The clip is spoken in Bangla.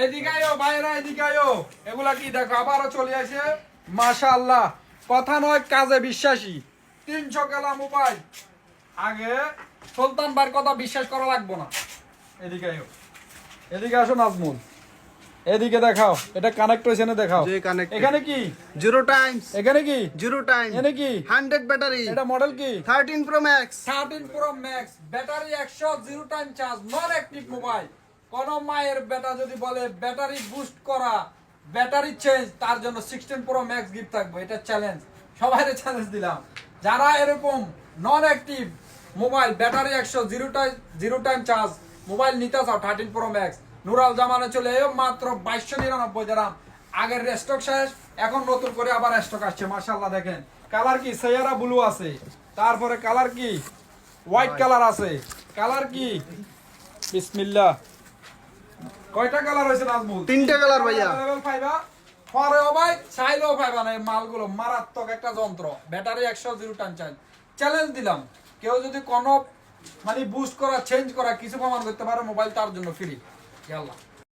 এদিকে আয়ো ভাইরা, এদিকে আয়ো। এগুলা কি দেখো, আবারও চলে আসে। মাশাআল্লাহ, কথা নয় কাজে বিশ্বাসী। 300 কেলা মোবাইল। আগে সুলতান ভাইয়ের কথা বিশ্বাস করা লাগবে না। এদিকে আয়ো, এদিকে আসো নাজমুল, এদিকে দেখাও। এটা কানেক্ট হয়েছে না? দেখাও। এখানে কি জিরো টাইমস, এখানে কি জিরো টাইম, এখানে কি 100 ব্যাটারি। এটা মডেল কি? 13 pro max. 13 pro max, battery 100, zero time charge, non active mobile. কোন মায়ের বেটা যদি বলে ব্যাটারি বুস্ট করা, ব্যাটারি চেঞ্জ, তার জন্য 16 প্রো ম্যাক্স গিফট থাকবে। এটা চ্যালেঞ্জ, সবাইকে চ্যালেঞ্জ দিলাম। যারা এরকম non active mobile, battery 100, zero time charge mobile নিতে চাও 13 প্রো ম্যাক্স, নুরাল জামানে চলে এও মাত্র 2299 দিরহাম। আগের স্টক শেষ, এখন নতুন করে আবার স্টক আসছে। মাশাআল্লাহ, দেখেন কালার কি সাইয়ারা ব্লু আছে, তারপরে কালার কি হোয়াইট কালার আছে, কালার কি বিসমিল্লাহ। কয়টা কালার হয়েছে নাজমুল? 3টা কালার ভাইয়া। লেভেল 5 পরেও ভাই চাইলেও পাইবা না। এই মালগুলো মারাত্মক একটা যন্ত্র। Battery 100, zero time charge. Challenge দিলাম, কেউ যদি কোনো মানে বুস্ট করা, চেঞ্জ করা কিছু প্রমাণ করতে পারে, মোবাইল তার জন্য ফ্রি। আল্লাহ।